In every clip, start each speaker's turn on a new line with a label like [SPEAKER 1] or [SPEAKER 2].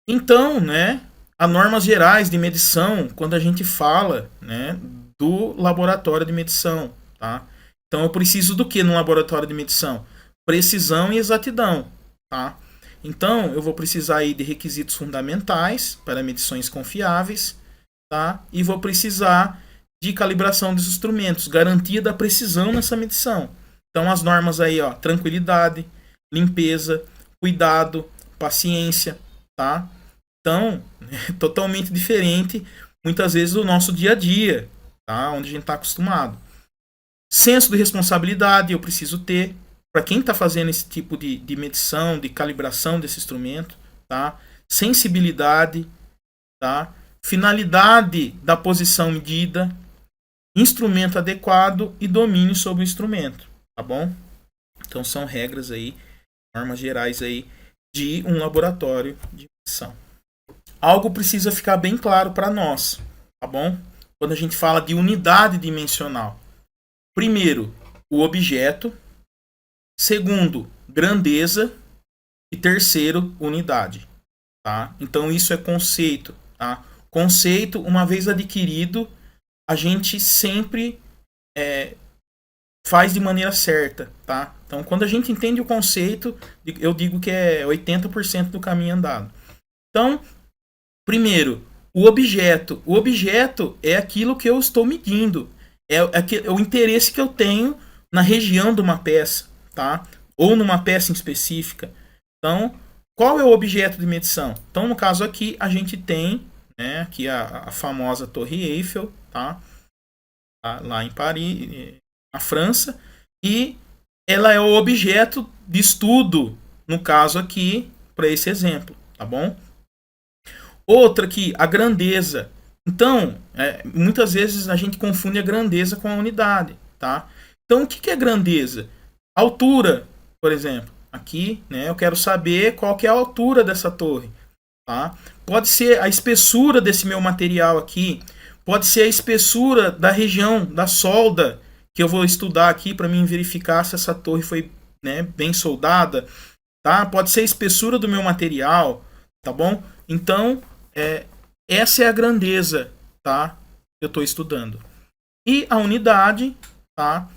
[SPEAKER 1] Então, né, há normas gerais de medição quando a gente fala, né, do laboratório de medição, tá? Então eu preciso do que no laboratório de medição? Precisão e exatidão, tá? Então eu vou precisar aí de requisitos fundamentais para medições confiáveis, tá? E vou precisar de calibração dos instrumentos, garantia da precisão nessa medição. Então as normas aí, ó, tranquilidade, limpeza, cuidado, paciência, tá? Então, é totalmente diferente, muitas vezes, do nosso dia a dia, tá? Onde a gente está acostumado. Senso de responsabilidade eu preciso ter para quem está fazendo esse tipo de medição, de calibração desse instrumento, tá? Sensibilidade, tá? Finalidade da posição medida, instrumento adequado e domínio sobre o instrumento, tá bom? Então são regras aí, normas gerais aí de um laboratório de medição. Algo precisa ficar bem claro para nós, tá bom? Quando a gente fala de unidade dimensional. Primeiro, o objeto. Segundo, grandeza. E terceiro, unidade. Tá? Então isso é conceito. Tá? Conceito, uma vez adquirido, a gente sempre faz de maneira certa. Tá? Então quando a gente entende o conceito, eu digo que é 80% do caminho andado. Então, primeiro, o objeto. O objeto é aquilo que eu estou medindo. É o interesse que eu tenho na região de uma peça, tá? Ou numa peça em específica. Então, qual é o objeto de medição? Então, no caso aqui, a gente tem, né, aqui a famosa Torre Eiffel, tá? Lá em Paris, na França, e ela é o objeto de estudo, no caso aqui, para esse exemplo, tá bom? Outra aqui, a grandeza. Então, muitas vezes a gente confunde a grandeza com a unidade, tá? Então, o que é grandeza? Altura, por exemplo. Aqui, né, eu quero saber qual que é a altura dessa torre, tá? Pode ser a espessura desse meu material aqui, pode ser a espessura da região da solda que eu vou estudar aqui para mim verificar se essa torre foi, né, bem soldada, tá? Pode ser a espessura do meu material, tá bom? Então, é, essa é a grandeza, tá? Que eu estou estudando. E a unidade, tá?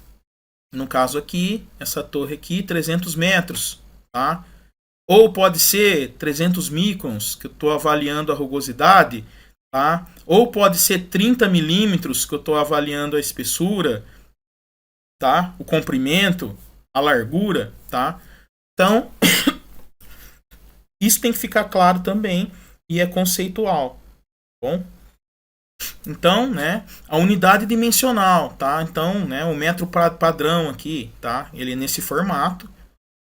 [SPEAKER 1] No caso aqui, essa torre aqui, 300 metros, tá? Ou pode ser 300 microns, que eu estou avaliando a rugosidade, tá? Ou pode ser 30 milímetros, que eu estou avaliando a espessura, tá? O comprimento, a largura, tá? Então, isso tem que ficar claro também e é conceitual, tá bom? Então, né, a unidade dimensional, tá? Então, né, o metro padrão aqui, tá? Ele é nesse formato,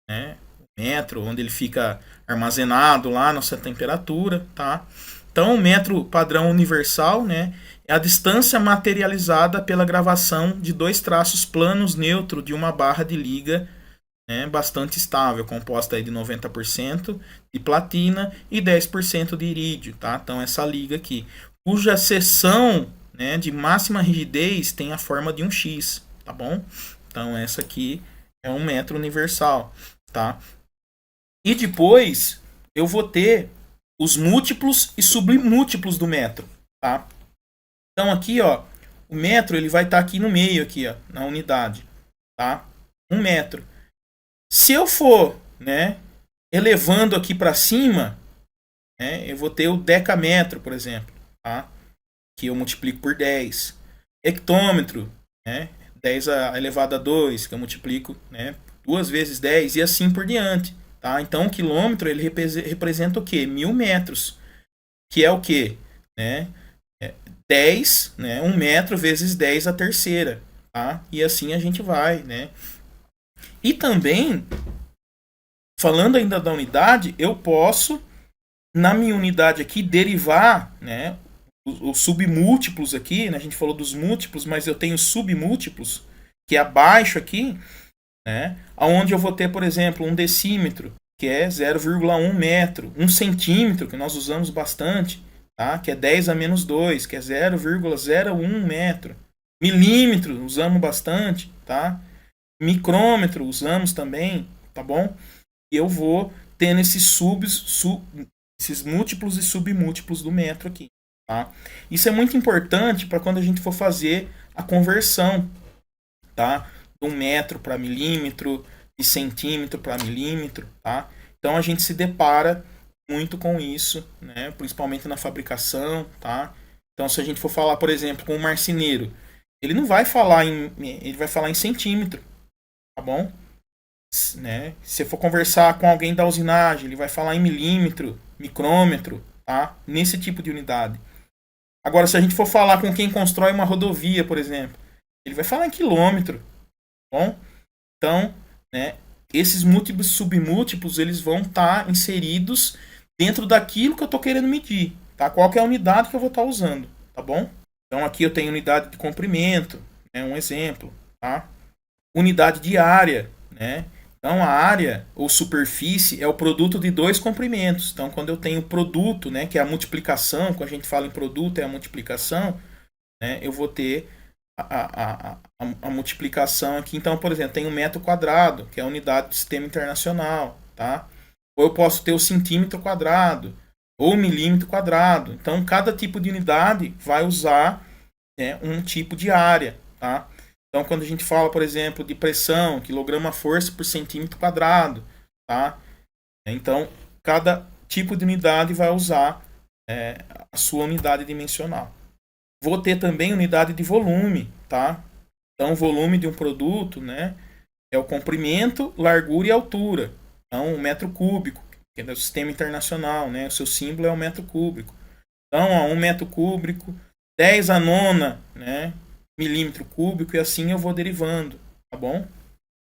[SPEAKER 1] né? O metro, onde ele fica armazenado lá nossa temperatura, tá? Então, o metro padrão universal, né, é a distância materializada pela gravação de dois traços planos neutro de uma barra de liga, né, bastante estável, composta aí de 90% de platina e 10% de irídio, tá? Então essa liga aqui, cuja seção, né, de máxima rigidez tem a forma de um X, tá bom? Então essa aqui é um metro universal, tá? E depois eu vou ter os múltiplos e submúltiplos do metro, tá? Então aqui, ó, o metro ele vai estar aqui no meio aqui, ó, na unidade, tá? 1 metro. Se eu for, né, elevando aqui para cima, né, eu vou ter o decamέτro, por exemplo, tá? Que eu multiplico por 10. Hectômetro, né, 10 elevado a 2, que eu multiplico, né, 2 vezes 10 e assim por diante. Tá? Então, o quilômetro ele representa o quê? 1000 metros, que é o quê? Né? 10, né, 1 metro vezes 10 a terceira. Tá? E assim a gente vai, né? E também, falando ainda da unidade, eu posso, na minha unidade aqui, derivar, né, os submúltiplos aqui, né, a gente falou dos múltiplos, mas eu tenho submúltiplos, que é abaixo aqui, né, onde eu vou ter, por exemplo, um decímetro, que é 0,1 metro, um centímetro, que nós usamos bastante, tá, que é 10 a menos 2, que é 0,01 metro, milímetro, usamos bastante, tá, micrômetro, usamos também, tá bom? E eu vou tendo esses Esses múltiplos e submúltiplos do metro aqui, tá? Isso é muito importante para quando a gente for fazer a conversão, tá? De 1 metro para milímetro, de centímetro para milímetro, tá? Então a gente se depara muito com isso, né? Principalmente na fabricação, tá? Então se a gente for falar, por exemplo, com um marceneiro, ele vai falar em centímetro, tá bom? Né? Se você for conversar com alguém da usinagem, ele vai falar em milímetro, micrômetro, tá? Nesse tipo de unidade. Agora, se a gente for falar com quem constrói uma rodovia, por exemplo, ele vai falar em quilômetro, tá bom? Então, né, esses múltiplos e submúltiplos, eles vão estar inseridos dentro daquilo que eu estou querendo medir, tá? Qual que é a unidade que eu vou estar usando, tá bom? Então, aqui eu tenho unidade de comprimento, né, um exemplo, tá? Unidade de área, né? Então, a área ou superfície é o produto de dois comprimentos. Então, quando eu tenho produto, né, que é a multiplicação, quando a gente fala em produto é a multiplicação, né, eu vou ter a multiplicação aqui. Então, por exemplo, tem um metro quadrado, que é a unidade do sistema internacional, tá? Ou eu posso ter o centímetro quadrado, ou o milímetro quadrado. Então, cada tipo de unidade vai usar, né, um tipo de área, tá? Então, quando a gente fala, por exemplo, de pressão, quilograma-força por centímetro quadrado, tá? Então, cada tipo de unidade vai usar a sua unidade dimensional. Vou ter também unidade de volume, tá? Então, o volume de um produto, né, é o comprimento, largura e altura. Então, o metro cúbico, que é do sistema internacional, né? O seu símbolo é o metro cúbico. Então, ó, 1 metro cúbico, 10 a nona, né, milímetro cúbico, e assim eu vou derivando, tá bom?